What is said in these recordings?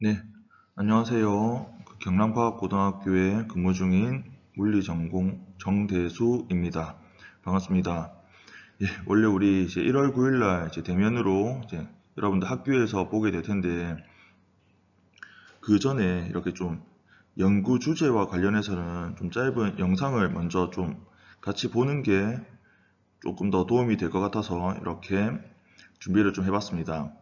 네, 안녕하세요. 경남과학고등학교에 근무 중인 물리전공 정대수입니다. 반갑습니다. 예, 원래 우리 이제 1월 9일 날 이제 대면으로 이제 여러분들 학교에서 보게 될 텐데, 그 전에 이렇게 좀 연구 주제와 관련해서는 좀 짧은 영상을 먼저 좀 같이 보는 게 조금 더 도움이 될 것 같아서 이렇게 준비를 좀 해봤습니다.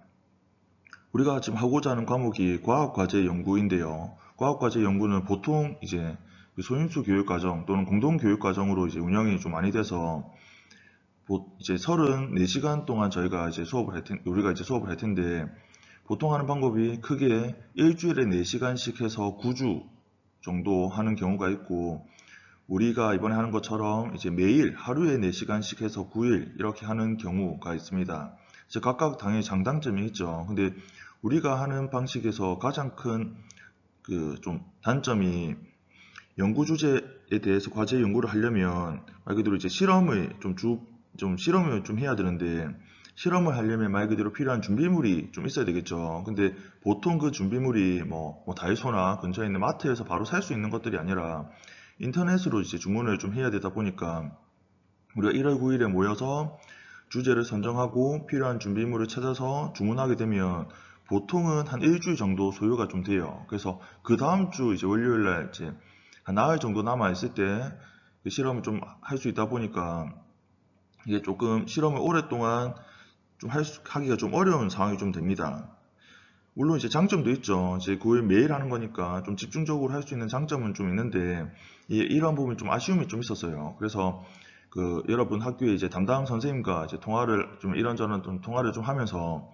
우리가 지금 하고자 하는 과목이 과학과제 연구인데요. 과학과제 연구는 보통 이제 그 소인수 교육과정 또는 공동교육과정으로 이제 운영이 좀 많이 돼서 이제 34시간 동안 우리가 이제 수업을 할 텐데, 보통 하는 방법이 크게 일주일에 4시간씩 해서 9주 정도 하는 경우가 있고, 우리가 이번에 하는 것처럼 이제 매일 하루에 4시간씩 해서 9일 이렇게 하는 경우가 있습니다. 이제 각각 당연히 장단점이 있죠. 근데 우리가 하는 방식에서 가장 큰 그 좀 단점이, 연구 주제에 대해서 과제 연구를 하려면 말 그대로 이제 실험을 좀 해야 되는데, 실험을 하려면 말 그대로 필요한 준비물이 좀 있어야 되겠죠. 근데 보통 그 준비물이 뭐 다이소나 근처에 있는 마트에서 바로 살 수 있는 것들이 아니라 인터넷으로 이제 주문을 좀 해야 되다 보니까, 우리가 1월 9일에 모여서 주제를 선정하고 필요한 준비물을 찾아서 주문하게 되면 보통은 한 일주일 정도 소요가 좀 돼요. 그래서 그 다음 주 이제 월요일 날 이제 한 나흘 정도 남아 있을 때 그 실험을 좀 할 수 있다 보니까, 이게 조금 실험을 오랫동안 좀 하기가 좀 어려운 상황이 좀 됩니다. 물론 이제 장점도 있죠. 이제 그걸 매일 하는 거니까 좀 집중적으로 할 수 있는 장점은 좀 있는데, 이런 부분이 좀 아쉬움이 좀 있었어요. 그래서 그 여러분 학교에 이제 담당 선생님과 이제 이런저런 좀 통화를 좀 하면서,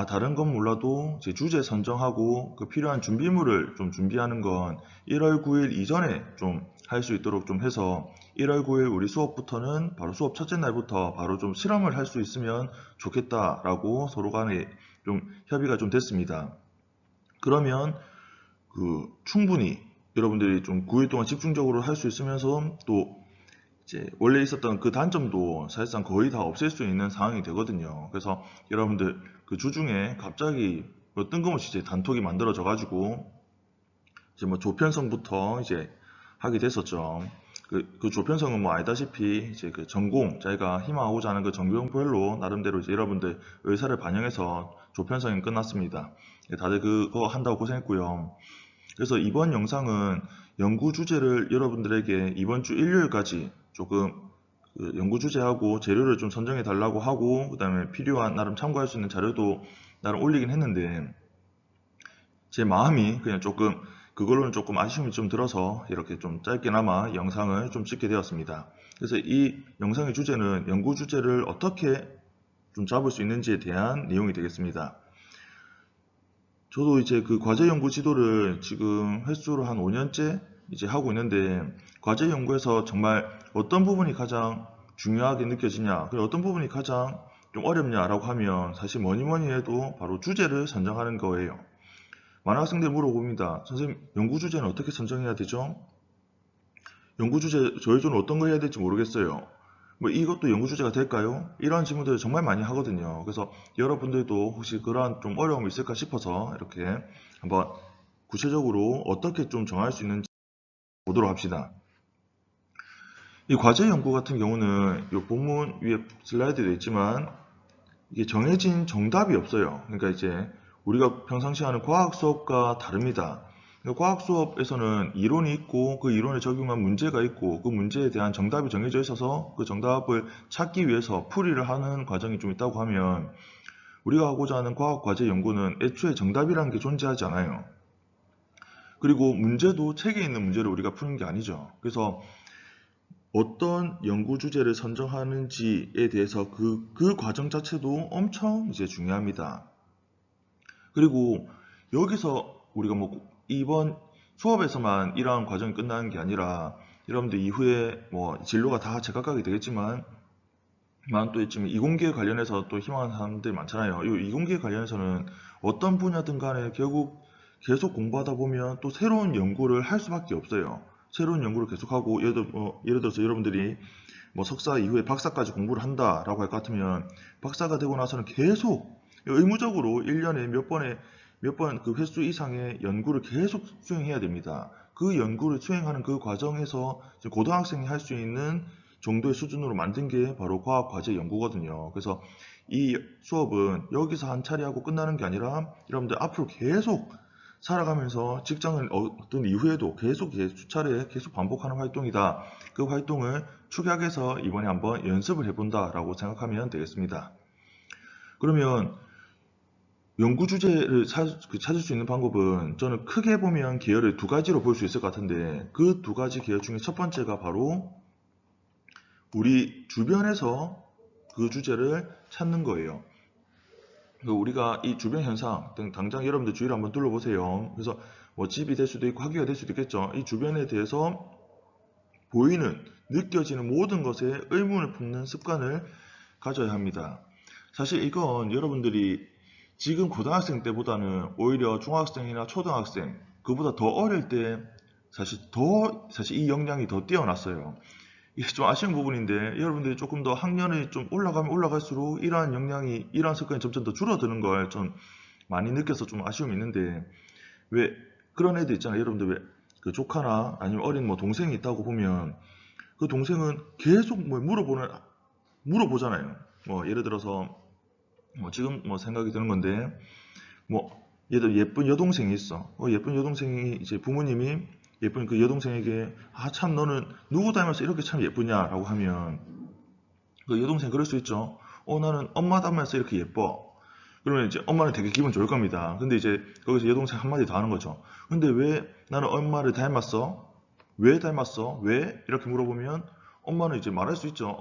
다른 건 몰라도 이제 주제 선정하고 그 필요한 준비물을 좀 준비하는 건 1월 9일 이전에 좀 할 수 있도록 좀 해서, 1월 9일 우리 수업부터는 바로 수업 첫째 날부터 바로 좀 실험을 할 수 있으면 좋겠다라고 서로 간에 좀 협의가 좀 됐습니다. 그러면 그 충분히 여러분들이 좀 9일 동안 집중적으로 할 수 있으면서, 또 이제 원래 있었던 그 단점도 사실상 거의 다 없앨 수 있는 상황이 되거든요. 그래서 여러분들 그 주중에 갑자기 뭐 뜬금없이 이제 단톡이 만들어져 가지고 이제 뭐 조편성부터 이제 하게 됐었죠. 그 조편성은 뭐 알다시피 이제 그 전공, 저희가 희망하고자 하는 그 전공별로 나름대로 이제 여러분들 의사를 반영해서 조편성이 끝났습니다. 예, 다들 그거 한다고 고생했고요. 그래서 이번 영상은 연구 주제를 여러분들에게 이번 주 일요일까지 조금 그 연구 주제하고 재료를 좀 선정해 달라고 하고, 그 다음에 필요한 나름 참고할 수 있는 자료도 나름 올리긴 했는데, 제 마음이 그냥 조금 그걸로는 조금 아쉬움이 좀 들어서 이렇게 좀 짧게나마 영상을 좀 찍게 되었습니다. 그래서 이 영상의 주제는 연구 주제를 어떻게 좀 잡을 수 있는지에 대한 내용이 되겠습니다. 저도 이제 그 과제 연구 지도를 지금 횟수로 한 5년째 이제 하고 있는데, 과제 연구에서 정말 어떤 부분이 가장 중요하게 느껴지냐, 그리고 어떤 부분이 가장 좀 어렵냐라고 하면, 사실 뭐니 뭐니 해도 바로 주제를 선정하는 거예요. 많은 학생들 물어봅니다. 선생님, 연구 주제는 어떻게 선정해야 되죠? 연구 주제, 저희 조는 어떤 거 해야 될지 모르겠어요. 뭐 이것도 연구 주제가 될까요? 이런 질문들을 정말 많이 하거든요. 그래서 여러분들도 혹시 그런 좀 어려움이 있을까 싶어서 이렇게 한번 구체적으로 어떻게 좀 정할 수 있는지 보도록 합시다. 이 과제 연구 같은 경우는 이 본문 위에 슬라이드에 있지만, 이게 정해진 정답이 없어요. 그러니까 이제 우리가 평상시 하는 과학 수업과 다릅니다. 그러니까 과학 수업에서는 이론이 있고 그 이론에 적용한 문제가 있고 그 문제에 대한 정답이 정해져 있어서 그 정답을 찾기 위해서 풀이를 하는 과정이 좀 있다고 하면, 우리가 하고자 하는 과학 과제 연구는 애초에 정답이라는 게 존재하지 않아요. 그리고 문제도 책에 있는 문제를 우리가 푸는 게 아니죠. 그래서 어떤 연구 주제를 선정하는지에 대해서 그 과정 자체도 엄청 이제 중요합니다. 그리고 여기서 우리가 뭐 이번 수업에서만 이러한 과정이 끝나는 게 아니라, 여러분들 이후에 뭐 진로가 다 제각각이 되겠지만, 또 지금 이공계 관련해서 또 희망하는 사람들이 많잖아요. 이 이공계 관련해서는 어떤 분야든 간에 결국 계속 공부하다 보면 또 새로운 연구를 할 수밖에 없어요. 새로운 연구를 계속하고, 예를 들어서 여러분들이 뭐 석사 이후에 박사까지 공부를 한다라고 할 것 같으면, 박사가 되고 나서는 계속 의무적으로 1년에 몇 번의 몇 번 그 횟수 이상의 연구를 계속 수행해야 됩니다. 그 연구를 수행하는 그 과정에서 고등학생이 할 수 있는 정도의 수준으로 만든 게 바로 과학과제 연구거든요. 그래서 이 수업은 여기서 한 차례 하고 끝나는 게 아니라 여러분들 앞으로 계속 살아가면서 직장을 얻은 이후에도 계속 수차례 계속 반복하는 활동이다. 그 활동을 축약해서 이번에 한번 연습을 해본다 라고 생각하면 되겠습니다. 그러면 연구 주제를 찾을 수 있는 방법은 저는 크게 보면 계열을 두 가지로 볼 수 있을 것 같은데, 그 두 가지 계열 중에 첫 번째가 바로 우리 주변에서 그 주제를 찾는 거예요. 우리가 이 주변 현상, 당장 여러분들 주위를 한번 둘러보세요. 그래서 뭐 집이 될 수도 있고 학교가 될 수도 있겠죠. 이 주변에 대해서 보이는, 느껴지는 모든 것에 의문을 품는 습관을 가져야 합니다. 사실 이건 여러분들이 지금 고등학생 때보다는 오히려 중학생이나 초등학생, 그보다 더 어릴 때 사실 이 역량이 더 뛰어났어요. 이게 좀 아쉬운 부분인데, 여러분들이 조금 더 학년이 좀 올라가면 올라갈수록 이러한 역량이, 이러한 습관이 점점 더 줄어드는 걸 좀 많이 느껴서 좀 아쉬움이 있는데, 왜 그런 애들 있잖아요. 여러분들 왜 그 조카나 아니면 어린 뭐 동생이 있다고 보면 그 동생은 계속 뭐 물어보잖아요. 뭐 예를 들어서 뭐 지금 뭐 생각이 드는 건데, 뭐 얘들 예쁜 여동생이 있어. 예쁜 여동생이 이제 부모님이 예쁜 그 여동생에게 참 너는 누구 닮아서 이렇게 참 예쁘냐라고 하면 그 여동생 그럴 수 있죠. 나는 엄마 닮아서 이렇게 예뻐. 그러면 이제 엄마는 되게 기분 좋을 겁니다. 근데 이제 거기서 여동생 한마디 더 하는 거죠. 근데 왜 나는 엄마를 닮았어? 왜 닮았어? 왜? 이렇게 물어보면 엄마는 이제 말할 수 있죠.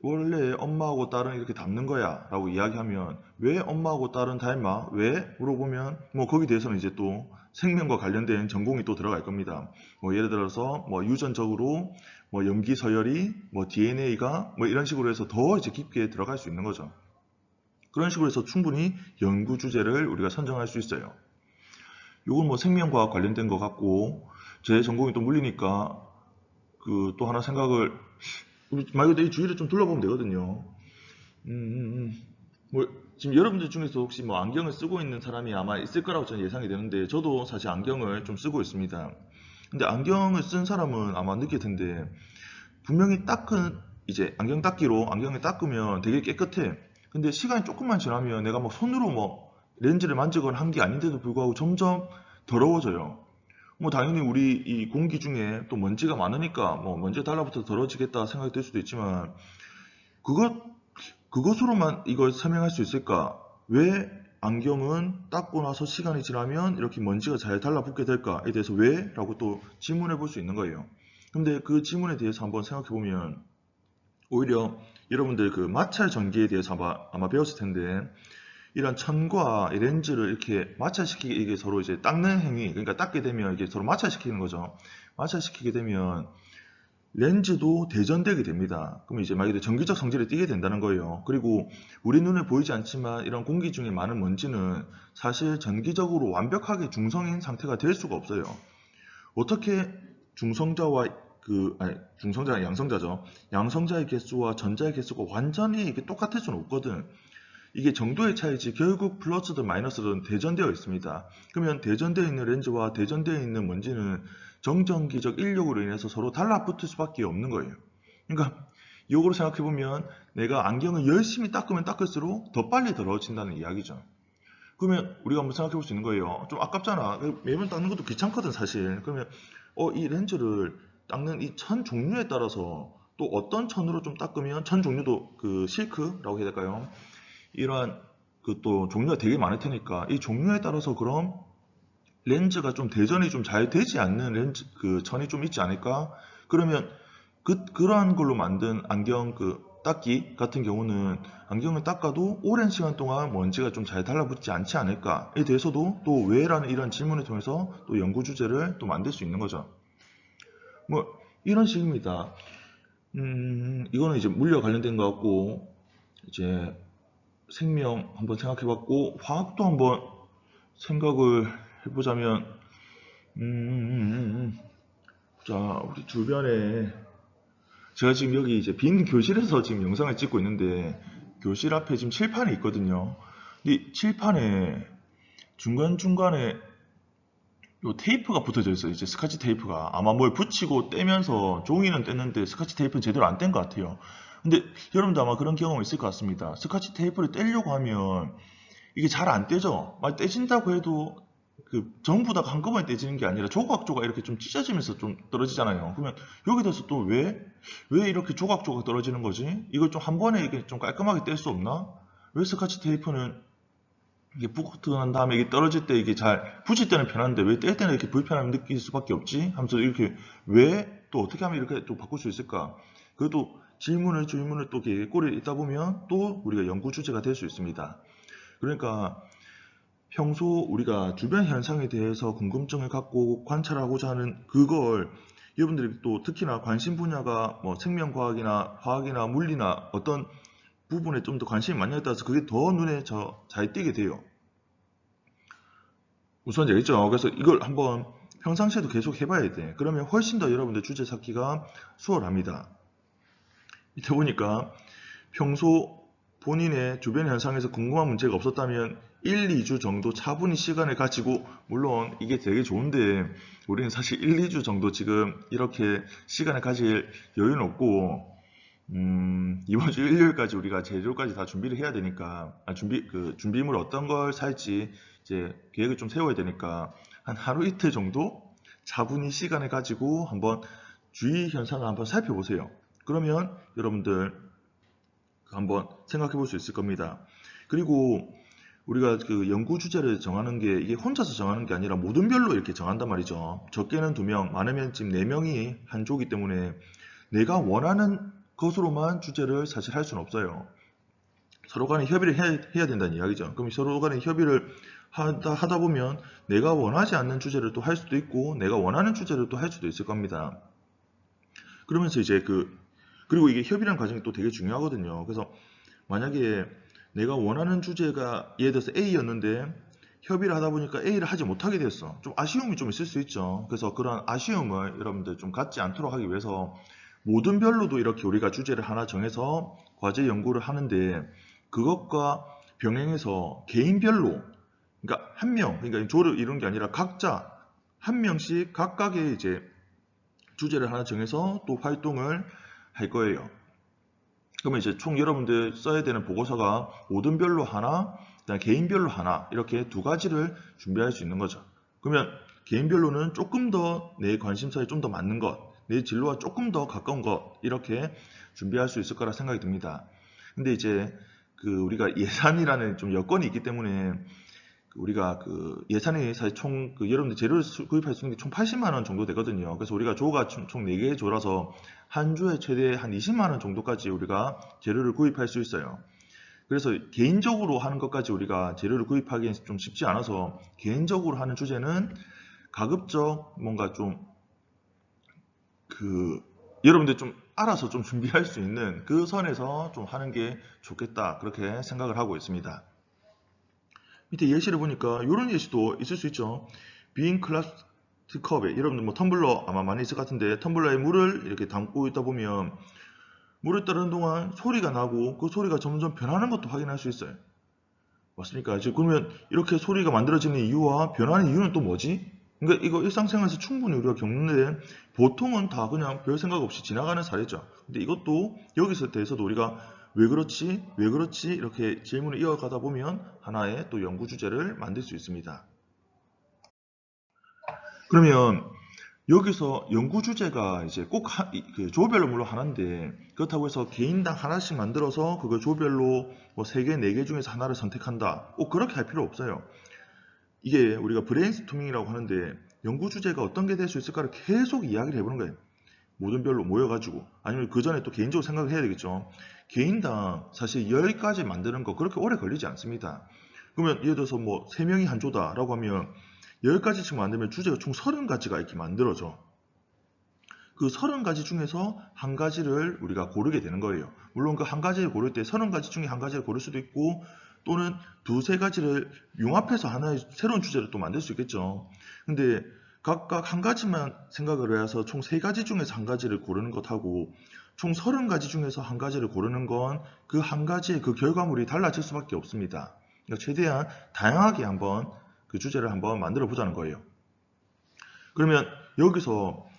원래 엄마하고 딸은 이렇게 닮는 거야 라고 이야기하면 왜 엄마하고 딸은 닮아? 왜? 물어보면 뭐 거기에 대해서는 이제 또 생명과 관련된 전공이 또 들어갈 겁니다. 뭐 예를 들어서 뭐 유전적으로 뭐 염기 서열이 뭐 DNA가 뭐 이런 식으로 해서 더 이제 깊게 들어갈 수 있는 거죠. 그런 식으로 해서 충분히 연구 주제를 우리가 선정할 수 있어요. 이건 뭐 생명과 관련된 것 같고, 제 전공이 또 물리니까 그 또 하나 생각을, 우리 말 그대로 이 주위를 좀 둘러보면 되거든요. 뭐 지금 여러분들 중에서 혹시 뭐 안경을 쓰고 있는 사람이 아마 있을 거라고 저는 예상이 되는데, 저도 사실 안경을 좀 쓰고 있습니다. 근데 안경을 쓴 사람은 아마 느낄 텐데, 분명히 이제 안경 닦기로 안경을 닦으면 되게 깨끗해. 근데 시간이 조금만 지나면 내가 막 손으로 뭐 렌즈를 만지거나 한 게 아닌데도 불구하고 점점 더러워져요. 뭐 당연히 우리 이 공기 중에 또 먼지가 많으니까 뭐 먼지 달라붙어서 더러워지겠다 생각이 들 수도 있지만, 그것으로만 이걸 설명할 수 있을까? 왜 안경은 닦고 나서 시간이 지나면 이렇게 먼지가 잘 달라붙게 될까에 대해서 왜? 라고 또 질문해 볼 수 있는 거예요. 근데 그 질문에 대해서 한번 생각해 보면, 오히려 여러분들 그 마찰 전기에 대해서 아마 배웠을 텐데, 이런 천과 렌즈를 이렇게 마찰시키게, 이게 서로 이제 닦는 행위, 그러니까 닦게 되면 이게 서로 마찰시키는 거죠. 마찰시키게 되면 렌즈도 대전되게 됩니다. 그럼 이제 말 그대로 전기적 성질을 띠게 된다는 거예요. 그리고 우리 눈에 보이지 않지만 이런 공기 중에 많은 먼지는 사실 전기적으로 완벽하게 중성인 상태가 될 수가 없어요. 어떻게 중성자가 양성자죠. 양성자의 개수와 전자의 개수가 완전히 이게 똑같을 수는 없거든. 이게 정도의 차이지 결국 플러스든 마이너스든 대전되어 있습니다. 그러면 대전되어 있는 렌즈와 대전되어 있는 먼지는 정전기적 인력으로 인해서 서로 달라붙을 수밖에 없는 거예요. 그러니까 역으로 생각해보면 내가 안경을 열심히 닦으면 닦을수록 더 빨리 더러워진다는 이야기죠. 그러면 우리가 한번 생각해 볼 수 있는 거예요. 좀 아깝잖아. 매번 닦는 것도 귀찮거든 사실. 그러면 이 렌즈를 닦는 이 천 종류에 따라서 또 어떤 천으로 좀 닦으면, 천 종류도 그 실크라고 해야 될까요? 이러한 그 또 종류가 되게 많을 테니까 이 종류에 따라서 그럼 렌즈가 좀 대전이 좀 잘 되지 않는 렌즈 그 천이 좀 있지 않을까? 그러면 그러한 걸로 만든 안경 그 닦기 같은 경우는 안경을 닦아도 오랜 시간 동안 먼지가 좀 잘 달라붙지 않지 않을까에 대해서도 또 왜라는 이런 질문을 통해서 또 연구 주제를 또 만들 수 있는 거죠. 뭐 이런 식입니다. 이거는 이제 물리와 관련된 것 같고, 이제 생명 한번 생각해봤고, 화학도 한번 생각을 해보자면, 자, 우리 주변에, 제가 지금 여기 이제 빈 교실에서 지금 영상을 찍고 있는데, 교실 앞에 지금 칠판이 있거든요. 이 칠판에 중간중간에 요 테이프가 붙어져 있어요. 이제 스카치 테이프가 아마 뭘 붙이고 떼면서 종이는 뗐는데 스카치 테이프는 제대로 안 뗀 것 같아요. 근데 여러분도 아마 그런 경험이 있을 것 같습니다. 스카치 테이프를 떼려고 하면 이게 잘 안 떼져. 막 떼진다고 해도 그 전부 다 한꺼번에 떼지는 게 아니라 조각조각 이렇게 좀 찢어지면서 좀 떨어지잖아요. 그러면 여기 대해서 또 왜 이렇게 조각조각 떨어지는 거지? 이걸 좀 한 번에 이게 좀 깔끔하게 뗄 수 없나? 왜 스카치 테이프는 이게 붙어난 다음에 이게 떨어질 때 이게 잘 붙일 때는 편한데 왜 뗄 때는 이렇게 불편함을 느낄 수밖에 없지? 하면서 이렇게 왜 또 어떻게 하면 이렇게 또 바꿀 수 있을까? 그래도 질문을 또 이렇게 꼬리에 있다 보면 또 우리가 연구 주제가 될 수 있습니다. 그러니까 평소 우리가 주변 현상에 대해서 궁금증을 갖고 관찰하고자 하는 그걸 여러분들이 또 특히나 관심 분야가 뭐 생명과학이나 화학이나 물리나 어떤 부분에 좀 더 관심이 많냐에 따라서 그게 더 눈에 잘 띄게 돼요. 우선 알겠죠? 그래서 이걸 한번 평상시에도 계속 해봐야 돼. 그러면 훨씬 더 여러분들 주제 찾기가 수월합니다. 밑에 보니까 평소 본인의 주변 현상에서 궁금한 문제가 없었다면 1, 2주 정도 차분히 시간을 가지고, 물론 이게 되게 좋은데 우리는 사실 1, 2주 정도 지금 이렇게 시간을 가질 여유는 없고 이번 주 일요일까지 우리가 재료까지 다 준비를 해야 되니까 준비물 어떤 걸 살지 이제 계획을 좀 세워야 되니까 한 하루 이틀 정도 차분히 시간을 가지고 한번 주위 현상을 한번 살펴보세요. 그러면 여러분들 한번 생각해 볼 수 있을 겁니다. 그리고 우리가 그 연구 주제를 정하는 게 이게 혼자서 정하는 게 아니라 모든 별로 이렇게 정한단 말이죠. 적게는 2명, 많으면 지금 4명이 한 조기 때문에 내가 원하는 것으로만 주제를 사실 할 수는 없어요. 서로 간에 협의를 해야 된다는 이야기죠. 그럼 서로 간에 협의를 하다 보면 내가 원하지 않는 주제를 또 할 수도 있고 내가 원하는 주제를 또 할 수도 있을 겁니다. 그러면서 이제 그리고 이게 협의라는 과정이 또 되게 중요하거든요. 그래서 만약에 내가 원하는 주제가 예를 들어서 A였는데 협의를 하다 보니까 A를 하지 못하게 됐어. 좀 아쉬움이 좀 있을 수 있죠. 그래서 그런 아쉬움을 여러분들 좀 갖지 않도록 하기 위해서 모든 별로도 이렇게 우리가 주제를 하나 정해서 과제 연구를 하는데 그것과 병행해서 개인별로 그러니까 한 명, 그러니까 조를 이룬 게 아니라 각자 한 명씩 각각의 이제 주제를 하나 정해서 또 활동을 할 거예요. 그러면 이제 총 여러분들 써야 되는 보고서가 모든 별로 하나, 그다음 개인별로 하나 이렇게 두 가지를 준비할 수 있는 거죠. 그러면 개인별로는 조금 더 내 관심사에 좀 더 맞는 것, 내 진로와 조금 더 가까운 것 이렇게 준비할 수 있을 거라 생각이 듭니다. 근데 이제 우리가 예산이라는 좀 여건이 있기 때문에 우리가 예산이 사실 총 여러분들 재료를 구입할 수 있는 게 총 80만 원 정도 되거든요. 그래서 우리가 조가 총 4개의 조라서 한 주에 최대 한 20만 원 정도까지 우리가 재료를 구입할 수 있어요. 그래서 개인적으로 하는 것까지 우리가 재료를 구입하기엔 좀 쉽지 않아서 개인적으로 하는 주제는 가급적 뭔가 좀 여러분들 좀 알아서 좀 준비할 수 있는 그 선에서 좀 하는 게 좋겠다 그렇게 생각을 하고 있습니다. 밑에 예시를 보니까 이런 예시도 있을 수 있죠. 빈 플라스틱 컵에 여러분들 뭐 텀블러 아마 많이 있을 것 같은데 텀블러에 물을 이렇게 담고 있다 보면 물을 따르는 동안 소리가 나고 그 소리가 점점 변하는 것도 확인할 수 있어요. 맞습니까? 그러면 이렇게 소리가 만들어지는 이유와 변하는 이유는 또 뭐지? 그러니까 이거 일상생활에서 충분히 우리가 겪는데 보통은 다 그냥 별 생각 없이 지나가는 사례죠. 근데 이것도 여기서 대해서도 우리가 왜 그렇지? 왜 그렇지? 이렇게 질문을 이어가다 보면 하나의 또 연구 주제를 만들 수 있습니다. 그러면 여기서 연구 주제가 이제 꼭 조별로 물론 하나인데 그렇다고 해서 개인당 하나씩 만들어서 그걸 조별로 뭐 3개, 4개 중에서 하나를 선택한다. 꼭 그렇게 할 필요 없어요. 이게 우리가 브레인스토밍이라고 하는데 연구 주제가 어떤 게 될 수 있을까를 계속 이야기를 해보는 거예요. 모든 별로 모여가지고 아니면 그 전에 또 개인적으로 생각을 해야 되겠죠. 개인당 사실 10가지 만드는 거 그렇게 오래 걸리지 않습니다. 그러면 예를 들어서 뭐 3명이 한 조다 라고 하면 10가지씩 만들면 주제가 총 30가지가 이렇게 만들어져. 그 30가지 중에서 한 가지를 우리가 고르게 되는 거예요. 물론 그 한 가지를 고를 때 30가지 중에 한 가지를 고를 수도 있고 또는 두세 가지를 융합해서 하나의 새로운 주제를 또 만들 수 있겠죠. 근데 각각 한 가지만 생각을 해서 총 3가지 중에서 한 가지를 고르는 것하고 총 30가지 중에서 한 가지를 고르는 건 그 한 가지의 그 결과물이 달라질 수밖에 없습니다. 그러니까 최대한 다양하게 한번 그 주제를 한번 만들어 보자는 거예요. 그러면 여기서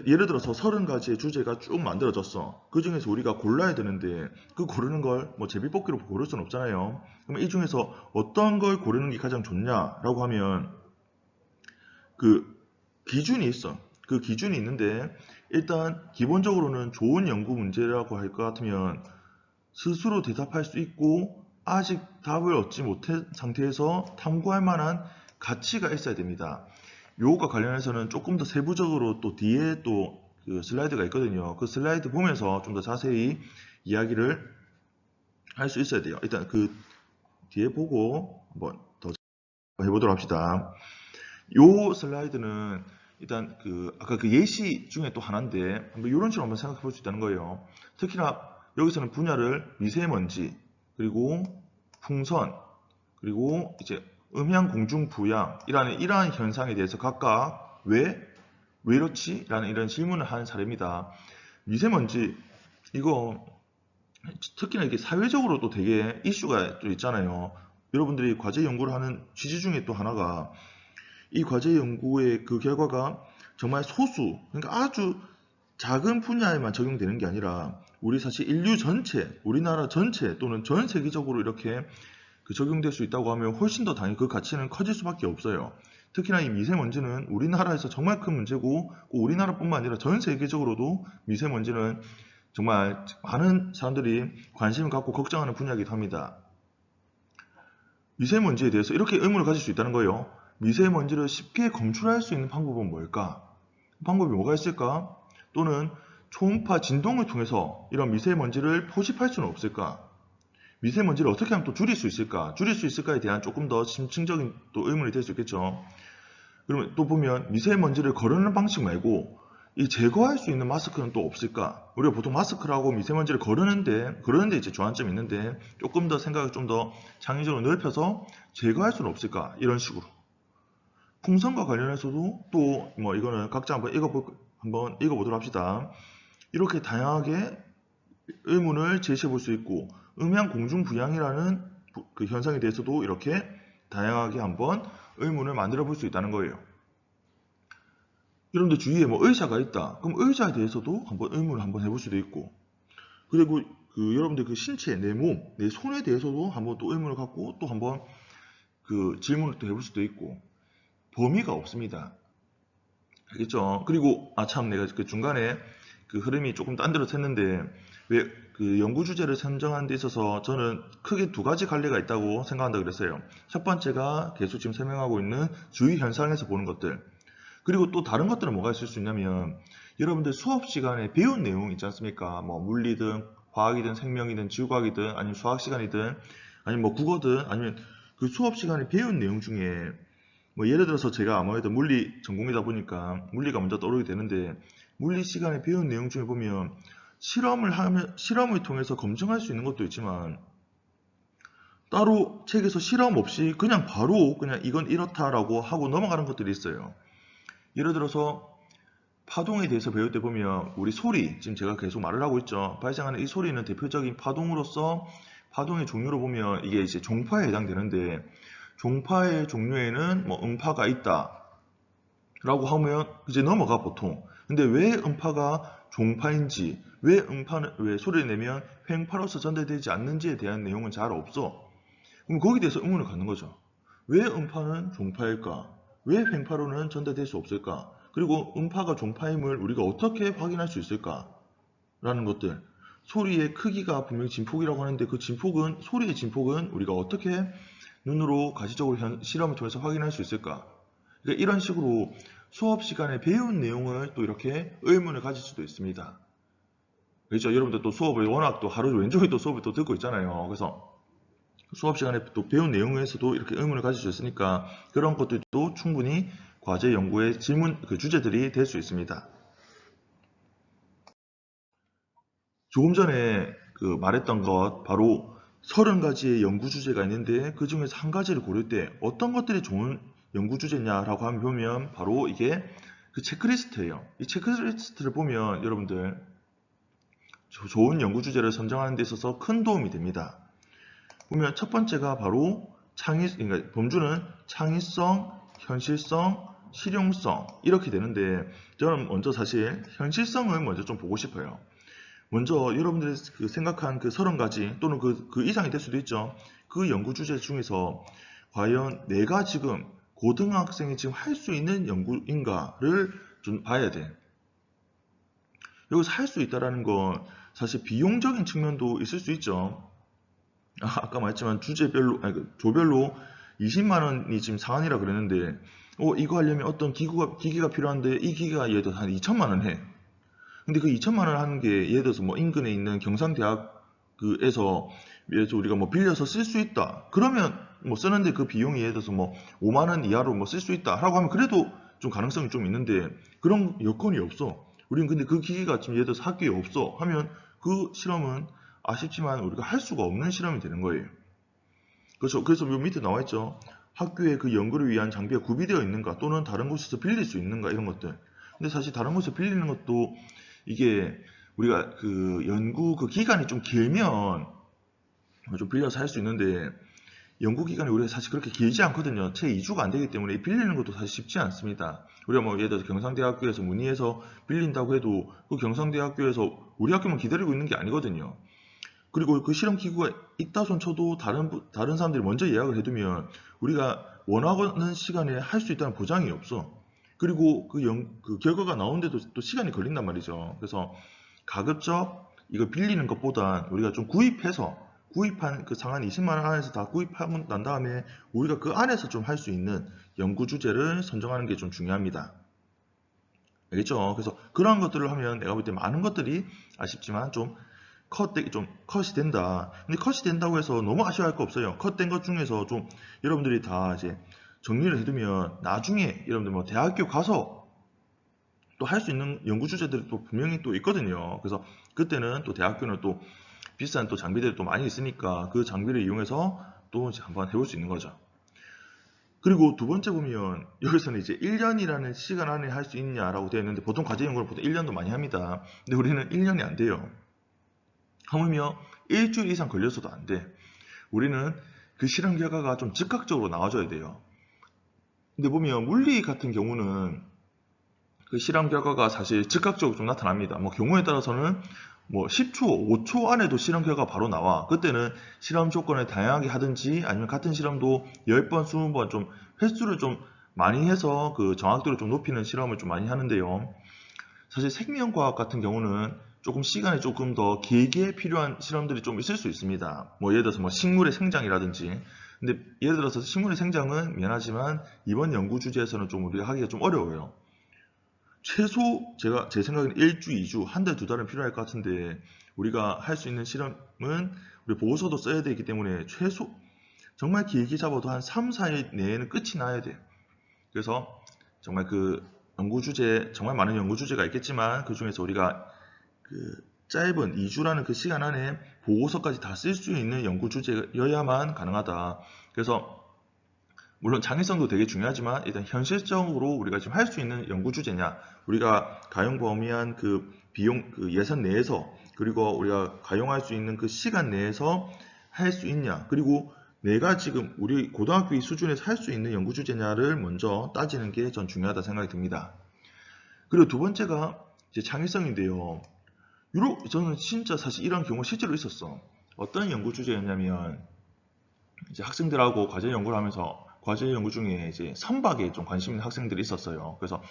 예를 들어서 30가지의 주제가 쭉 만들어졌어. 그 중에서 우리가 골라야 되는데 그 고르는 걸 뭐 제비뽑기로 고를 수는 없잖아요. 그러면 이 중에서 어떤 걸 고르는 게 가장 좋냐라고 하면 그 기준이 있어. 그 기준이 있는데 일단 기본적으로는 좋은 연구 문제라고 할 것 같으면 스스로 대답할 수 있고 아직 답을 얻지 못한 상태에서 탐구할 만한 가치가 있어야 됩니다. 요거과 관련해서는 조금 더 세부적으로 또 뒤에 또 그 슬라이드가 있거든요. 그 슬라이드 보면서 좀 더 자세히 이야기를 할 수 있어야 돼요. 일단 그 뒤에 보고 한번 더 해보도록 합시다. 요 슬라이드는 일단 아까 그 예시 중에 또 하나인데 한번 이런 식으로 한번 생각해 볼 수 있다는 거예요. 특히나 여기서는 분야를 미세먼지 그리고 풍선 그리고 이제 음향 공중 부양이라는 이러한 현상에 대해서 각각 왜 이렇지? 라는 이런 질문을 한 사례입니다. 미세먼지 이거 특히나 이게 사회적으로도 되게 이슈가 또 있잖아요. 여러분들이 과제 연구를 하는 취지 중에 또 하나가 이 과제 연구의 그 결과가 정말 소수, 그러니까 아주 작은 분야에만 적용되는 게 아니라 우리 사실 인류 전체, 우리나라 전체 또는 전 세계적으로 이렇게 적용될 수 있다고 하면 훨씬 더 당연히 그 가치는 커질 수밖에 없어요. 특히나 이 미세먼지는 우리나라에서 정말 큰 문제고 우리나라뿐만 아니라 전 세계적으로도 미세먼지는 정말 많은 사람들이 관심을 갖고 걱정하는 분야이기도 합니다. 미세먼지에 대해서 이렇게 의문을 가질 수 있다는 거예요. 미세먼지를 쉽게 검출할 수 있는 방법은 뭘까? 방법이 뭐가 있을까? 또는 초음파 진동을 통해서 이런 미세먼지를 포집할 수는 없을까? 미세먼지를 어떻게 하면 또 줄일 수 있을까? 줄일 수 있을까에 대한 조금 더 심층적인 또 의문이 될 수 있겠죠. 그러면 또 보면 미세먼지를 거르는 방식 말고 이 제거할 수 있는 마스크는 또 없을까? 우리가 보통 마스크라고 미세먼지를 거르는데 이제 조안점이 있는데 조금 더 생각을 좀 더 창의적으로 넓혀서 제거할 수는 없을까? 이런 식으로. 풍선과 관련해서도 또 뭐 이거는 각자 한번 읽어보도록 합시다. 이렇게 다양하게 의문을 제시해 볼 수 있고 음향 공중 부양이라는 그 현상에 대해서도 이렇게 다양하게 한번 의문을 만들어 볼 수 있다는 거예요. 여러분들 주위에 뭐 의자가 있다. 그럼 의자에 대해서도 한번 의문을 한번 해볼 수도 있고 그리고 여러분들 그 신체, 내 몸, 내 손에 대해서도 한번 또 의문을 갖고 또 한번 질문을 또 해볼 수도 있고 범위가 없습니다. 알겠죠? 그리고 참 내가 그 중간에 그 흐름이 조금 딴 데로 샜는데 왜 그 연구 주제를 선정하는 데 있어서 저는 크게 두 가지 관리가 있다고 생각한다 그랬어요. 첫 번째가 계속 지금 설명하고 있는 주위 현상에서 보는 것들. 그리고 또 다른 것들은 뭐가 있을 수 있냐면 여러분들 수업 시간에 배운 내용 있지 않습니까? 뭐 물리든 화학이든 생명이든 지구과학이든 아니면 수학 시간이든 아니면 뭐 국어든 아니면 그 수업 시간에 배운 내용 중에 뭐 예를 들어서 제가 아무래도 물리 전공이다 보니까 물리가 먼저 떠오르게 되는데 물리 시간에 배운 내용 중에 보면 실험을 통해서 검증할 수 있는 것도 있지만 따로 책에서 실험 없이 그냥 바로 그냥 이건 이렇다라고 하고 넘어가는 것들이 있어요. 예를 들어서 파동에 대해서 배울 때 보면 우리 소리, 지금 제가 계속 말을 하고 있죠. 발생하는 이 소리는 대표적인 파동으로서 파동의 종류로 보면 이게 이제 종파에 해당되는데 종파의 종류에는 뭐 음파가 있다 라고 하면 이제 넘어가 보통. 근데 왜 음파가 종파인지 왜 소리를 내면 횡파로서 전달되지 않는지에 대한 내용은 잘 없어. 그럼 거기에 대해서 의문을 갖는 거죠. 왜 음파는 종파일까? 왜 횡파로는 전달될 수 없을까? 그리고 음파가 종파임을 우리가 어떻게 확인할 수 있을까? 라는 것들. 소리의 크기가 분명히 진폭이라고 하는데 그 소리의 진폭은 우리가 어떻게 눈으로 가시적으로 실험을 통해서 확인할 수 있을까? 그러니까 이런 식으로 수업 시간에 배운 내용을 또 이렇게 의문을 가질 수도 있습니다. 그렇죠? 여러분들 또 수업을 워낙 또 하루 왼쪽에 또 수업을 또 듣고 있잖아요. 그래서 수업 시간에 또 배운 내용에서도 이렇게 의문을 가질 수 있으니까 그런 것들도 충분히 과제 연구의 질문, 주제들이 될 수 있습니다. 조금 전에 말했던 것 바로 30가지의 연구 주제가 있는데 그 중에서 한 가지를 고를 때 어떤 것들이 좋은 연구 주제냐라고 하면 보면 바로 이게 그 체크리스트예요. 이 체크리스트를 보면 여러분들 좋은 연구 주제를 선정하는 데 있어서 큰 도움이 됩니다. 보면 첫 번째가 바로 그러니까 범주는 창의성, 현실성, 실용성 이렇게 되는데 저는 먼저 사실 현실성을 먼저 좀 보고 싶어요. 먼저 여러분들이 그 생각한 그 30가지 또는 그 이상이 될 수도 있죠. 그 연구 주제 중에서 과연 내가 지금 고등학생이 지금 할 수 있는 연구인가를 좀 봐야 돼. 여기서 할 수 있다라는 건 사실 비용적인 측면도 있을 수 있죠. 아까 말했지만 주제별로, 아니, 조별로 20만 원이 지금 상한이라 그랬는데, 이거 하려면 어떤 기기가 필요한데, 이 기기가 예를 들어서 한 2천만 원 해. 근데 그 2천만 원 하는 게 예를 들어서 뭐 인근에 있는 경상대학에서 예를 들어서 우리가 뭐 빌려서 쓸 수 있다. 그러면 뭐 쓰는데 그 비용이 예를 들어서 뭐 5만 원 이하로 뭐 쓸 수 있다. 라고 하면 그래도 좀 가능성이 좀 있는데 그런 여건이 없어. 우리는 근데 그 기기가 지금 예를 들어서 학교에 없어. 하면 그 실험은 아쉽지만 우리가 할 수가 없는 실험이 되는 거예요. 그렇죠. 그래서 요 밑에 나와 있죠. 학교에 그 연구를 위한 장비가 구비되어 있는가 또는 다른 곳에서 빌릴 수 있는가 이런 것들. 근데 사실 다른 곳에서 빌리는 것도 이게 우리가 그 연구 그 기간이 좀 길면 좀 빌려서 할 수 있는데 연구 기간이 우리가 사실 그렇게 길지 않거든요. 채 2주가 안 되기 때문에 빌리는 것도 사실 쉽지 않습니다. 우리가 뭐 예를 들어서 경상대학교에서 문의해서 빌린다고 해도 그 경상대학교에서 우리 학교만 기다리고 있는 게 아니거든요. 그리고 그 실험 기구가 있다 손 쳐도 다른 사람들이 먼저 예약을 해두면 우리가 원하는 시간에 할 수 있다는 보장이 없어. 그리고 그 결과가 나오는데도 또 시간이 걸린단 말이죠. 그래서 가급적 이거 빌리는 것보단 우리가 좀 구입한 그 상한 20만 원 안에서 다 구입하고 난 다음에 우리가 그 안에서 좀 할 수 있는 연구 주제를 선정하는 게 좀 중요합니다. 알겠죠? 그래서 그런 것들을 하면 내가 볼 때 많은 것들이 아쉽지만 좀 컷이 된다. 근데 컷이 된다고 해서 너무 아쉬워할 거 없어요. 컷된 것 중에서 좀 여러분들이 다 이제 정리를 해두면 나중에 여러분들 뭐 대학교 가서 또 할 수 있는 연구 주제들이 또 분명히 또 있거든요. 그래서 그때는 또 대학교는 또 비싼 또 장비들이 또 많이 있으니까 그 장비를 이용해서 또 이제 한번 해볼 수 있는 거죠. 그리고 두 번째 보면 여기서는 이제 1년이라는 시간 안에 할 수 있냐라고 되어 있는데 보통 과제 연구를 보통 1년도 많이 합니다. 근데 우리는 1년이 안 돼요. 하물며 일주일 이상 걸려서도 안 돼. 우리는 그 실험 결과가 좀 즉각적으로 나와줘야 돼요. 근데 보면 물리 같은 경우는 그 실험 결과가 사실 즉각적으로 좀 나타납니다. 뭐 경우에 따라서는 뭐 10초, 5초 안에도 실험 결과가 바로 나와. 그때는 실험 조건을 다양하게 하든지 아니면 같은 실험도 10번, 20번 좀 횟수를 좀 많이 해서 그 정확도를 좀 높이는 실험을 좀 많이 하는데요. 사실 생명과학 같은 경우는 조금 시간이 조금 더 길게 필요한 실험들이 좀 있을 수 있습니다. 뭐 예를 들어서 뭐 식물의 생장이라든지. 근데 예를 들어서 식물의 생장은 미안하지만 이번 연구 주제에서는 좀 우리가 하기가 좀 어려워요. 최소 제 생각에는 1주, 2주, 한 달, 두 달은 필요할 것 같은데 우리가 할 수 있는 실험은 우리 보고서도 써야 되기 때문에 최소 정말 길게 잡아도 한 3, 4일 내에는 끝이 나야 돼. 그래서 정말 그 연구 주제, 정말 많은 연구 주제가 있겠지만 그 중에서 우리가 그 짧은 2주라는 그 시간 안에 보고서까지 다 쓸 수 있는 연구 주제여야만 가능하다. 그래서 물론 창의성도 되게 중요하지만 일단 현실적으로 우리가 지금 할 수 있는 연구 주제냐, 우리가 가용 범위한 그 비용, 그 예산 내에서 그리고 우리가 가용할 수 있는 그 시간 내에서 할 수 있냐, 그리고 내가 지금 우리 고등학교 수준에서 할 수 있는 연구 주제냐를 먼저 따지는 게 전 중요하다 생각이 듭니다. 그리고 두 번째가 이제 창의성인데요. 저는 진짜 사실 이런 경우가 실제로 있었어. 어떤 연구 주제였냐면 이제 학생들하고 과제 연구를 하면서 과제 연구 중에 이제 선박에 좀 관심 있는 학생들이 있었어요. 그래서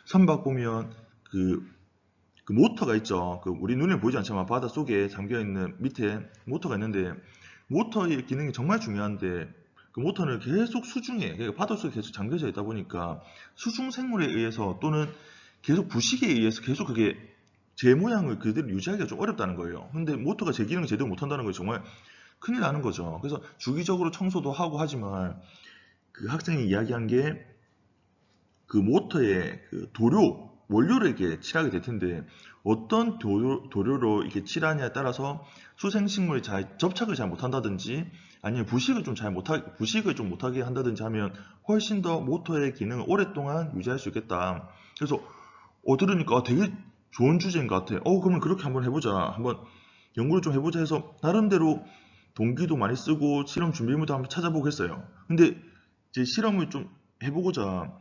선박 보면 그 모터가 있죠. 그 우리 눈에 보이지 않지만 바다 속에 잠겨 있는 밑에 모터가 있는데 모터의 기능이 정말 중요한데 그 모터는 계속 수중에, 그러니까 바다 속에 계속 잠겨져 있다 보니까 수중 생물에 의해서 또는 계속 부식에 의해서 계속 그게 제 모양을 그대로 유지하기가 좀 어렵다는 거예요. 근데 모터가 제 기능을 제대로 못한다는 거 정말 큰일 나는 거죠. 그래서 주기적으로 청소도 하고 하지만 그 학생이 이야기한 게 그 모터에 그 원료를 이렇게 칠하게 될 텐데 어떤 도료로 이렇게 칠하냐에 따라서 수생식물이 접착을 잘 못한다든지 아니면 부식을 좀 못하게 한다든지 하면 훨씬 더 모터의 기능을 오랫동안 유지할 수 있겠다. 그래서 들으니까 되게 좋은 주제인 것 같아. 그러면 그렇게 한번 해보자. 한번 연구를 좀 해보자 해서 나름대로 동기도 많이 쓰고 실험 준비물도 한번 찾아보고 했어요. 근데 이제 실험을 좀 해보고자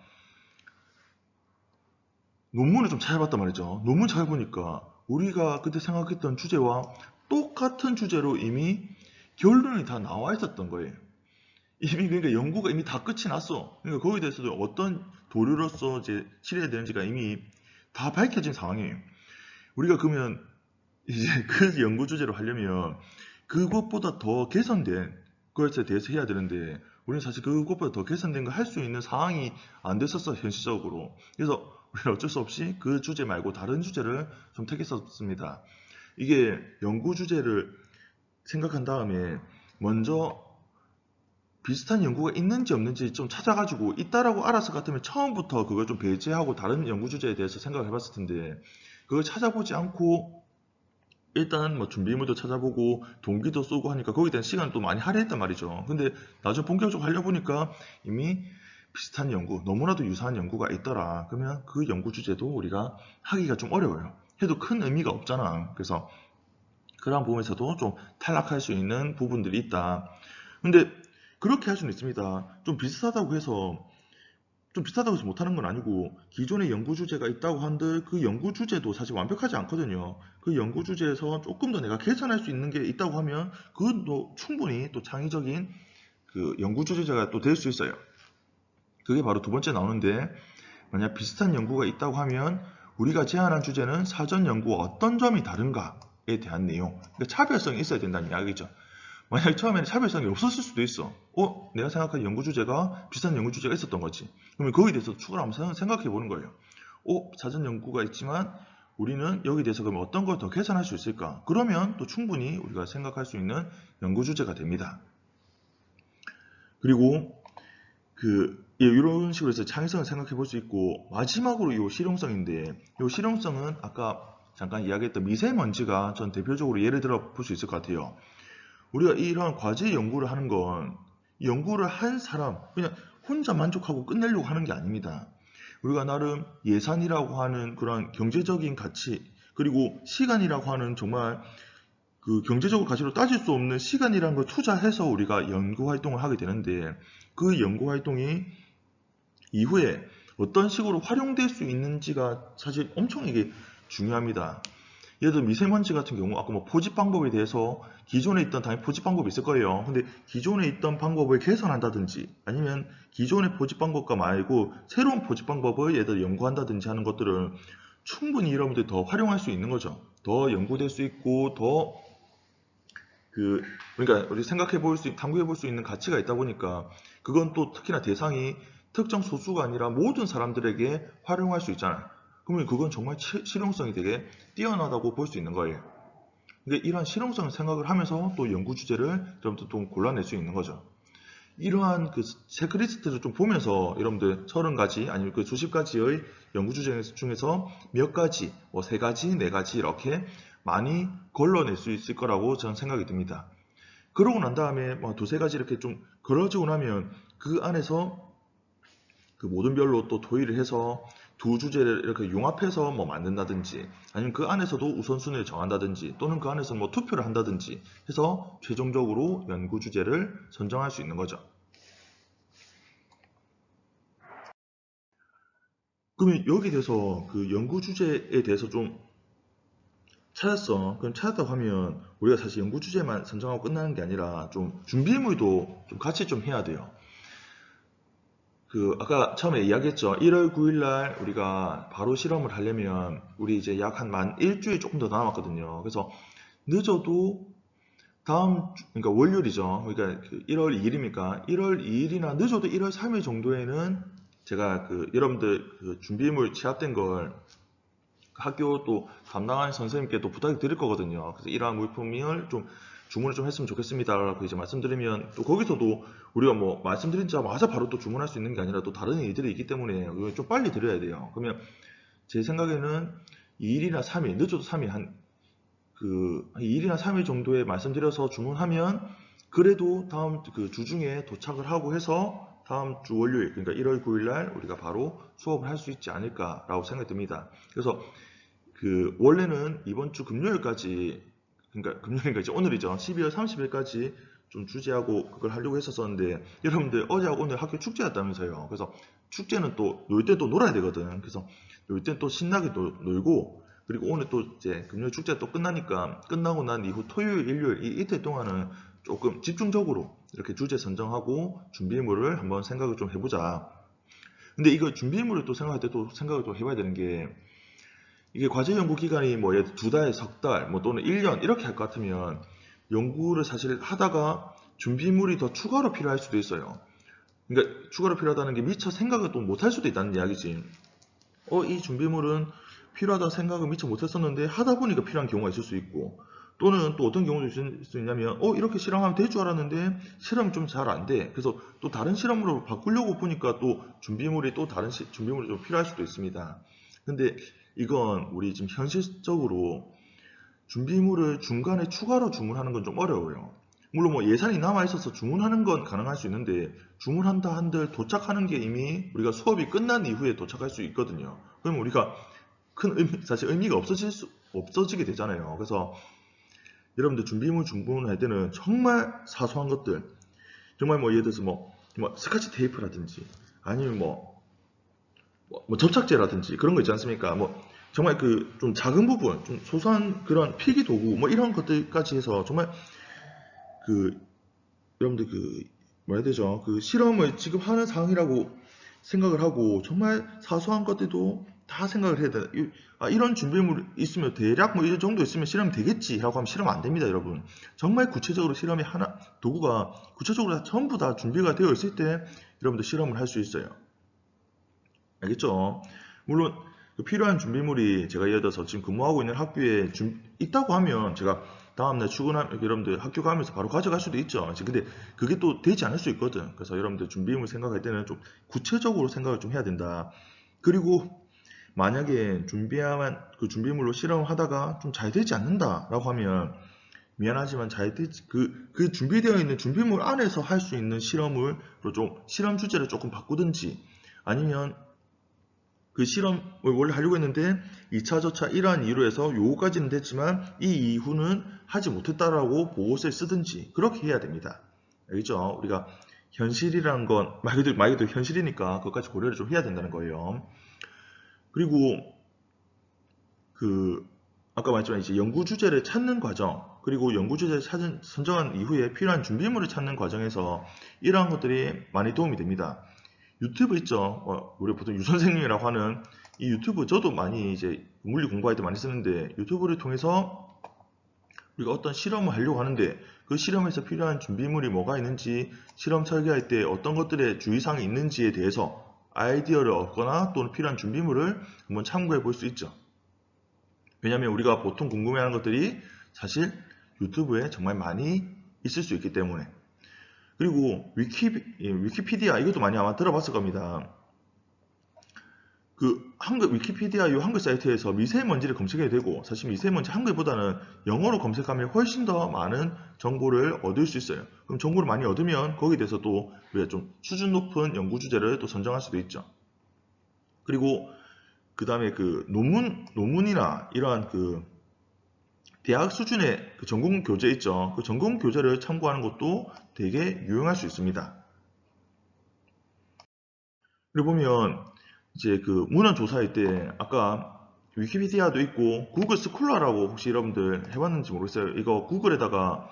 논문을 좀 찾아봤단 말이죠. 논문 찾아보니까 우리가 그때 생각했던 주제와 똑같은 주제로 이미 결론이 다 나와 있었던 거예요. 이미 그러니까 연구가 이미 다 끝이 났어. 그러니까 거기에 대해서도 어떤 도료로서 이제 칠해야 되는지가 이미 다 밝혀진 상황이에요. 우리가 그러면 이제 그 연구 주제로 하려면 그것보다 더 개선된 것에 대해서 해야 되는데 우리는 사실 그것보다 더 개선된 거 할 수 있는 상황이 안 됐었어 현실적으로. 그래서 우리는 어쩔 수 없이 그 주제 말고 다른 주제를 좀 택했었습니다. 이게 연구 주제를 생각한 다음에 먼저 비슷한 연구가 있는지 없는지 좀 찾아가지고 있다라고 알았을 것 같으면 처음부터 그걸 좀 배제하고 다른 연구 주제에 대해서 생각을 해봤을 텐데 그걸 찾아보지 않고 일단 뭐 준비물도 찾아보고 동기도 쏘고 하니까 거기에 대한 시간을 또 많이 할애했단 말이죠. 근데 나중에 본격적으로 하려 보니까 이미 비슷한 연구, 너무나도 유사한 연구가 있더라. 그러면 그 연구 주제도 우리가 하기가 좀 어려워요. 해도 큰 의미가 없잖아. 그래서 그런 부분에서도 좀 탈락할 수 있는 부분들이 있다. 근데 그렇게 할 수는 있습니다. 좀 비슷하다고 해서 못하는 건 아니고 기존의 연구 주제가 있다고 한들 그 연구 주제도 사실 완벽하지 않거든요. 그 연구 주제에서 조금 더 내가 개선할 수 있는 게 있다고 하면 그것도 충분히 또 창의적인 그 연구 주제가 또 될 수 있어요. 그게 바로 두 번째 나오는데 만약 비슷한 연구가 있다고 하면 우리가 제안한 주제는 사전 연구와 어떤 점이 다른가에 대한 내용, 그러니까 차별성이 있어야 된다는 이야기죠. 만약 처음에는 차별성이 없었을 수도 있어. 내가 생각한 연구 주제가 비슷한 연구 주제가 있었던 거지. 그러면 거기에 대해서 추가로 한번 생각해 보는 거예요. 사전 연구가 있지만 우리는 여기에 대해서 그러면 어떤 걸 더 개선할 수 있을까? 그러면 또 충분히 우리가 생각할 수 있는 연구 주제가 됩니다. 그리고 이런 식으로 해서 창의성을 생각해 볼 수 있고 마지막으로 이 실용성인데 이 실용성은 아까 잠깐 이야기했던 미세먼지가 전 대표적으로 예를 들어 볼 수 있을 것 같아요. 우리가 이런 과제 연구를 하는 건 연구를 한 사람 그냥 혼자 만족하고 끝내려고 하는 게 아닙니다. 우리가 나름 예산이라고 하는 그런 경제적인 가치 그리고 시간이라고 하는 정말 그 경제적으로 가치로 따질 수 없는 시간이라는 걸 투자해서 우리가 연구 활동을 하게 되는데 그 연구 활동이 이후에 어떤 식으로 활용될 수 있는지가 사실 엄청 이게 중요합니다. 예를 들어 미세먼지 같은 경우 아까 뭐 포집 방법에 대해서 기존에 있던 당연히 포집 방법이 있을 거예요. 근데 기존에 있던 방법을 개선한다든지 아니면 기존의 포집 방법과 말고 새로운 포집 방법을 예를 들어 연구한다든지 하는 것들을 충분히 여러분들이 더 활용할 수 있는 거죠. 더 연구될 수 있고 더 그러니까 우리 생각해 볼 수, 탐구해 볼 수 있는 가치가 있다 보니까 그건 또 특히나 대상이 특정 소수가 아니라 모든 사람들에게 활용할 수 있잖아요. 그러면 그건 정말 실용성이 되게 뛰어나다고 볼 수 있는 거예요. 근데 이러한 실용성을 생각을 하면서 또 연구 주제를 여러분들 또 골라낼 수 있는 거죠. 이러한 그 체크리스트를 좀 보면서 여러분들 30가지 아니면 그 수십 가지의 연구 주제 중에서 몇 가지, 뭐 3가지, 4가지 이렇게 많이 걸러낼 수 있을 거라고 저는 생각이 듭니다. 그러고 난 다음에 뭐 2-3가지 이렇게 좀 걸어지고 나면 그 안에서 그 모든 별로 또 토의를 해서 두 주제를 이렇게 융합해서 뭐 만든다든지 아니면 그 안에서도 우선순위를 정한다든지 또는 그 안에서 뭐 투표를 한다든지 해서 최종적으로 연구 주제를 선정할 수 있는 거죠. 그러면 여기 대해서 그 연구 주제에 대해서 좀 찾았어. 그럼 찾았다고 하면 우리가 사실 연구 주제만 선정하고 끝나는 게 아니라 좀 준비물도 좀 같이 좀 해야 돼요. 아까 처음에 이야기했죠. 1월 9일 날 우리가 바로 실험을 하려면 우리 이제 약 한 일주일 조금 더 남았거든요. 그래서 늦어도 그러니까 월요일이죠. 그러니까 1월 2일입니까? 1월 2일이나 늦어도 1월 3일 정도에는 제가 여러분들 준비물 취합된 걸 학교 또 담당하는 선생님께 또 부탁을 드릴 거거든요. 그래서 이러한 물품을 좀 주문을 좀 했으면 좋겠습니다라고 이제 말씀드리면 또 거기서도 우리가 뭐 말씀드린자마자 바로 또 주문할 수 있는 게 아니라 또 다른 일들이 있기 때문에 이걸 좀 빨리 드려야 돼요. 그러면 제 생각에는 2일이나 3일, 늦어도 3일 한 2일이나 3일 정도에 말씀드려서 주문하면 그래도 다음 그 주 중에 도착을 하고 해서 다음 주 월요일 그러니까 1월 9일 날 우리가 바로 수업을 할 수 있지 않을까라고 생각이 듭니다. 그래서 원래는 이번 주 금요일까지 그러니까 금요일인가 이제 오늘이죠. 12월 30일까지 좀 주재하고 그걸 하려고 했었었는데 여러분들 어제하고 오늘 학교 축제였다면서요. 그래서 축제는 또 놀 때 또 놀아야 되거든. 그래서 놀 때 또 신나게 또 놀고 그리고 오늘 또 이제 금요일 축제 또 끝나니까 끝나고 난 이후 토요일, 일요일 이 이틀 동안은 조금 집중적으로 이렇게 주제 선정하고 준비물을 한번 생각을 좀 해보자. 근데 이거 준비물을 또 생각할 때 또 생각을 또 해봐야 되는 게 이게 과제 연구 기간이 뭐 예를 두 달, 석 달, 뭐 또는 1년 이렇게 할 것 같으면 연구를 사실 하다가 준비물이 더 추가로 필요할 수도 있어요. 그러니까 추가로 필요하다는 게 미처 생각을 또 못할 수도 있다는 이야기지. 이 준비물은 필요하다는 생각을 미처 못했었는데 하다 보니까 필요한 경우가 있을 수 있고 또는 또 어떤 경우도 있을 수 있냐면 이렇게 실험하면 될 줄 알았는데 실험이 좀 잘 안 돼. 그래서 또 다른 실험으로 바꾸려고 보니까 또 준비물이 또 다른 준비물이 좀 필요할 수도 있습니다. 근데 이건 우리 지금 현실적으로 준비물을 중간에 추가로 주문하는 건 좀 어려워요. 물론 뭐 예산이 남아 있어서 주문하는 건 가능할 수 있는데 주문한다 한들 도착하는 게 이미 우리가 수업이 끝난 이후에 도착할 수 있거든요. 그러면 우리가 사실 의미가 없어지게 되잖아요. 그래서 여러분들 준비물 주문할 때는 정말 사소한 것들, 정말 뭐 예를 들어서 뭐 스카치 테이프라든지 아니면 뭐 접착제라든지 그런 거 있지 않습니까? 뭐 정말 그 좀 작은 부분, 좀 소소한 그런 필기 도구 뭐 이런 것들까지 해서 정말 그 여러분들 그 뭐라 해야 되죠? 그 실험을 지금 하는 상황이라고 생각을 하고 정말 사소한 것들도 다 생각을 해야 돼. 이런 준비물 있으면 대략 뭐 이 정도 있으면 실험이 되겠지라고 하면 실험 안 됩니다, 여러분. 정말 구체적으로 실험이 하나 도구가 구체적으로 전부 다 준비가 되어 있을 때 여러분들 실험을 할 수 있어요. 알겠죠? 물론 그 필요한 준비물이 제가 예를 들어서 지금 근무하고 있는 학교에 있다고 하면 제가 다음날 출근하면 여러분들 학교 가면서 바로 가져갈 수도 있죠. 근데 그게 또 되지 않을 수 있거든. 그래서 여러분들 준비물 생각할 때는 좀 구체적으로 생각을 좀 해야 된다. 그리고 만약에 준비한 그 준비물로 실험하다가 좀 잘 되지 않는다라고 하면 미안하지만 잘 되지 그 준비되어 있는 준비물 안에서 할 수 있는 실험으로 좀 실험 주제를 조금 바꾸든지 아니면 그 실험을 원래 하려고 했는데 2차 저차 이러한 이유로 해서 요거까지는 됐지만 이 이후는 하지 못했다라고 보고서에 쓰든지 그렇게 해야 됩니다. 알겠죠? 우리가 현실이란 건 말 그대로 현실이니까 그것까지 고려를 좀 해야 된다는 거예요. 그리고 그 아까 말했지만 이제 연구 주제를 찾는 과정 그리고 연구 주제를 선정한 이후에 필요한 준비물을 찾는 과정에서 이러한 것들이 많이 도움이 됩니다. 유튜브 있죠. 우리 보통 유선생님이라고 하는 이 유튜브 저도 많이 이제 물리 공부할 때 많이 쓰는데 유튜브를 통해서 우리가 어떤 실험을 하려고 하는데 그 실험에서 필요한 준비물이 뭐가 있는지 실험 설계할 때 어떤 것들의 주의사항이 있는지에 대해서 아이디어를 얻거나 또는 필요한 준비물을 한번 참고해 볼 수 있죠. 왜냐하면 우리가 보통 궁금해하는 것들이 사실 유튜브에 정말 많이 있을 수 있기 때문에 그리고 위키피디아 이것도 많이 아마 들어봤을 겁니다. 그 한글 위키피디아 이 한글 사이트에서 미세먼지를 검색해야 되고 사실 미세먼지 한글보다는 영어로 검색하면 훨씬 더 많은 정보를 얻을 수 있어요. 그럼 정보를 많이 얻으면 거기에 대해서 또 우리가 좀 수준 높은 연구 주제를 또 선정할 수도 있죠. 그리고 그 다음에 그 논문이나 이러한 그 대학 수준의 그 전공 교재 있죠. 그 전공 교재를 참고하는 것도 되게 유용할 수 있습니다. 그리고 보면 이제 그 문헌 조사할 때 아까 위키피디아도 있고 구글 스콜라라고 혹시 여러분들 해봤는지 모르겠어요. 이거 구글에다가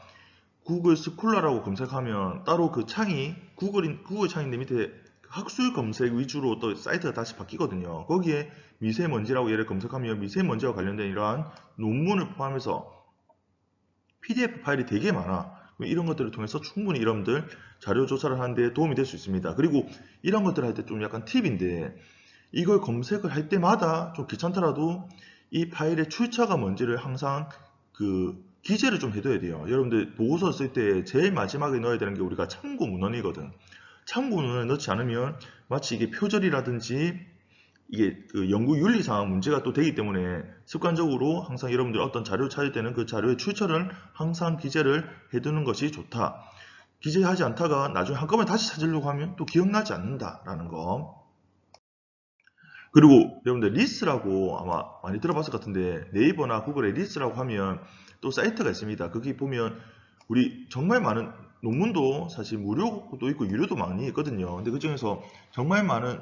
구글 스콜라라고 검색하면 따로 그 창이 구글 창인데 밑에 학술 검색 위주로 또 사이트가 다시 바뀌거든요. 거기에 미세먼지라고 얘를 검색하면 미세먼지와 관련된 이러한 논문을 포함해서 PDF 파일이 되게 많아. 이런 것들을 통해서 충분히 여러분들 자료 조사를 하는 데 도움이 될 수 있습니다. 그리고 이런 것들을 할 때 좀 약간 팁인데 이걸 검색을 할 때마다 좀 귀찮더라도 이 파일의 출처가 뭔지를 항상 그 기재를 좀 해둬야 돼요. 여러분들 보고서 쓸 때 제일 마지막에 넣어야 되는 게 우리가 참고 문헌이거든. 참고 문헌을 넣지 않으면 마치 이게 표절이라든지 이게 그 연구 윤리상 문제가 또 되기 때문에 습관적으로 항상 여러분들 어떤 자료를 찾을 때는 그 자료의 출처를 항상 기재를 해두는 것이 좋다. 기재하지 않다가 나중에 한꺼번에 다시 찾으려고 하면 또 기억나지 않는다라는 거. 그리고 여러분들 리스라고 아마 많이 들어봤을 것 같은데 네이버나 구글에 리스라고 하면 또 사이트가 있습니다. 거기 보면 우리 정말 많은 논문도 사실 무료도 있고 유료도 많이 있거든요. 근데 그 중에서 정말 많은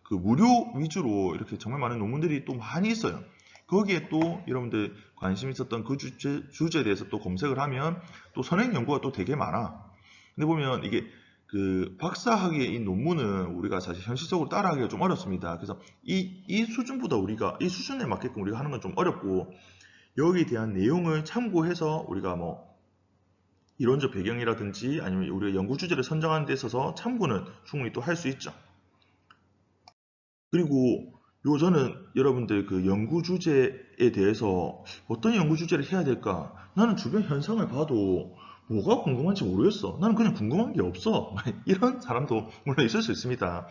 그 무료 위주로 이렇게 정말 많은 논문들이 또 많이 있어요. 거기에 또 여러분들 관심 있었던 그 주제에 대해서 또 검색을 하면 또 선행 연구가 또 되게 많아. 근데 보면 이게 그 박사학위의 이 논문은 우리가 사실 현실적으로 따라하기가 좀 어렵습니다. 그래서 이 수준보다 우리가 이 수준에 맞게끔 우리가 하는 건 좀 어렵고 여기에 대한 내용을 참고해서 우리가 뭐 이론적 배경이라든지 아니면 우리가 연구 주제를 선정하는 데 있어서 참고는 충분히 또 할 수 있죠. 그리고 저는 여러분들 그 연구 주제에 대해서 어떤 연구 주제를 해야 될까? 나는 주변 현상을 봐도 뭐가 궁금한지 모르겠어. 나는 그냥 궁금한 게 없어. 이런 사람도 물론 있을 수 있습니다.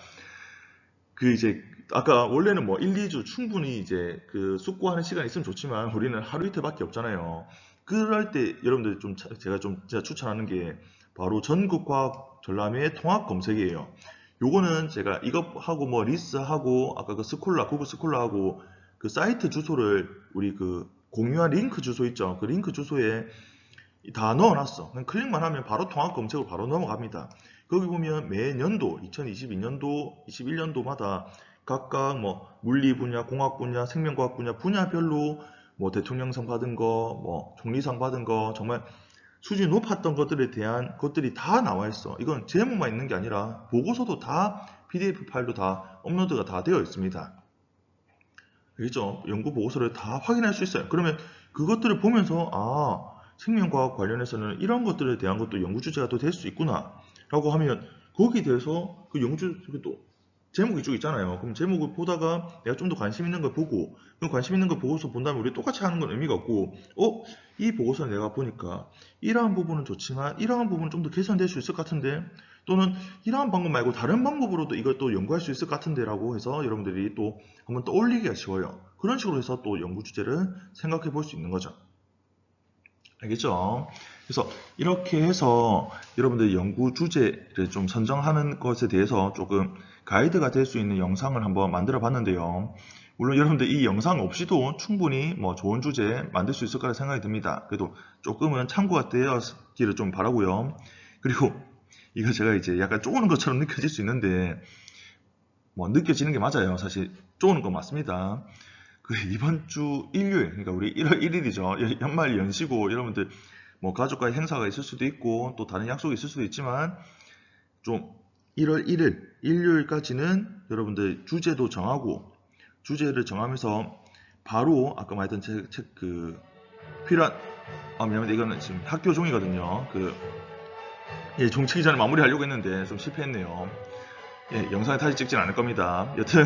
그 이제 아까 원래는 뭐 1, 2주 충분히 이제 그 숙고하는 시간이 있으면 좋지만 우리는 하루 이틀밖에 없잖아요. 그럴 때 여러분들 좀 제가 좀 진짜 추천하는 게 바로 전국과학 전람회 통합 검색이에요. 요거는 제가 이거 하고 뭐 리스하고 아까 그 스콜라 구글 스콜라하고 그 사이트 주소를 우리 그 공유한 링크 주소 있죠. 그 링크 주소에 다 넣어놨어. 그냥 클릭만 하면 바로 통합 검색으로 바로 넘어갑니다. 거기 보면 매년도 2022년도, 21년도마다 각각 뭐 물리 분야, 공학 분야, 생명과학 분야 분야별로 뭐 대통령상 받은 거, 뭐 총리상 받은 거 정말 수준이 높았던 것들에 대한 것들이 다 나와 있어. 이건 제목만 있는 게 아니라 보고서도 다 PDF 파일로 다 업로드가 다 되어 있습니다. 알겠죠? 연구 보고서를 다 확인할 수 있어요. 그러면 그것들을 보면서 생명과학 관련해서는 이런 것들에 대한 것도 연구 주제가 또 될 수 있구나 라고 하면 거기에 대해서 그 연구 또 제목이 쭉 있잖아요. 그럼 제목을 보다가 내가 좀 더 관심 있는 걸 보고 그 관심 있는 걸 보고서 본다면 우리 똑같이 하는 건 의미가 없고 이 보고서를 내가 보니까 이러한 부분은 좋지만 이러한 부분은 좀 더 개선될 수 있을 것 같은데 또는 이러한 방법 말고 다른 방법으로도 이걸 또 연구할 수 있을 것 같은데 라고 해서 여러분들이 또 한번 떠올리기가 쉬워요. 그런 식으로 해서 또 연구 주제를 생각해 볼 수 있는 거죠. 알겠죠? 그래서 이렇게 해서 여러분들 연구 주제를 좀 선정하는 것에 대해서 조금 가이드가 될 수 있는 영상을 한번 만들어 봤는데요. 물론 여러분들 이 영상 없이도 충분히 뭐 좋은 주제 만들 수 있을 거라 생각이 듭니다. 그래도 조금은 참고가 되었기를 좀 바라고요. 그리고 이거 제가 이제 약간 쪼는 것처럼 느껴질 수 있는데 뭐 느껴지는 게 맞아요. 사실 쪼는 거 맞습니다. 그 이번 주 일요일, 그러니까 우리 1월 1일이죠. 연말 연시고 여러분들 뭐 가족과의 행사가 있을 수도 있고 또 다른 약속이 있을 수도 있지만 좀 1월 1일 일요일까지는 여러분들 주제도 정하고 주제를 정하면서 바로 아까 말했던 책 그 필요한 미안합니다. 이거는 지금 학교 종이거든요. 종치기 전에 마무리하려고 했는데 좀 실패했네요. 영상을 다시 찍진 않을 겁니다. 여튼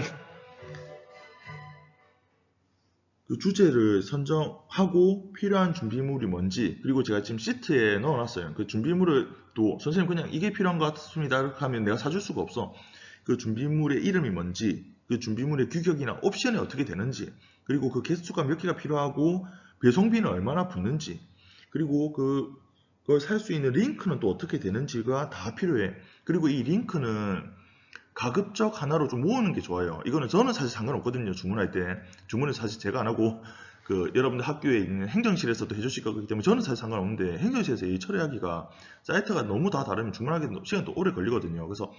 그 주제를 선정하고 필요한 준비물이 뭔지 그리고 제가 지금 시트에 넣어놨어요. 그 준비물을 또 선생님 그냥 이게 필요한 것 같습니다 이렇게 하면 내가 사줄 수가 없어. 그 준비물의 이름이 뭔지 그 준비물의 규격이나 옵션이 어떻게 되는지 그리고 그 개수가 몇 개가 필요하고 배송비는 얼마나 붙는지 그리고 그걸 살 수 있는 링크는 또 어떻게 되는지가 다 필요해. 그리고 이 링크는 가급적 하나로 좀 모으는 게 좋아요. 이거는 저는 사실 상관없거든요. 주문할 때. 주문을 사실 제가 안 하고 여러분들 학교에 있는 행정실에서도 해주실 거기 때문에 저는 사실 상관없는데 행정실에서 이 처리하기가 사이트가 너무 다 다르면 주문하기 시간도 오래 걸리거든요. 그래서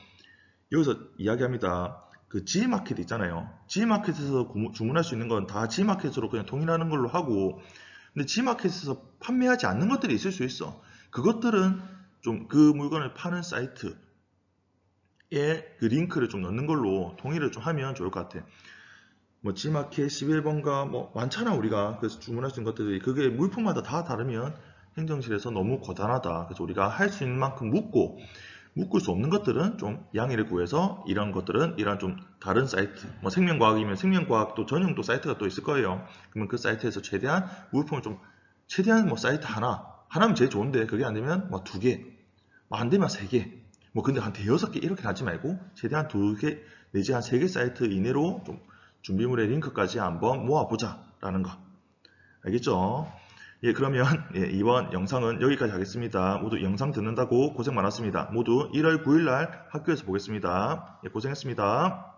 여기서 이야기합니다. 그 G마켓 있잖아요. G마켓에서 주문할 수 있는 건 다 G마켓으로 그냥 통일하는 걸로 하고 근데 G마켓에서 판매하지 않는 것들이 있을 수 있어. 그것들은 좀 그 물건을 파는 사이트 그 링크를 좀 넣는 걸로 통일을 좀 하면 좋을 것 같아. 뭐 G마켓 11번가 뭐 많잖아 우리가 그래서 주문할 수 있는 것들이 그게 물품마다 다 다르면 행정실에서 너무 고단하다. 그래서 우리가 할 수 있는 만큼 묶을 수 없는 것들은 좀 양해를 구해서 이런 것들은 이런 좀 다른 사이트 뭐 생명과학이면 생명과학도 전용 또 사이트가 또 있을 거예요. 그러면 그 사이트에서 최대한 물품을 좀 최대한 뭐 사이트 하나면 제일 좋은데 그게 안 되면 뭐 2개 뭐 안 되면 3개 뭐 근데 한 대여섯 개 이렇게 하지 말고 최대한 2개 내지 한 3개 사이트 이내로 좀 준비물의 링크까지 한번 모아보자 라는 거 알겠죠? 그러면 이번 영상은 여기까지 하겠습니다. 모두 영상 듣는다고 고생 많았습니다. 모두 1월 9일 날 학교에서 보겠습니다. 고생했습니다.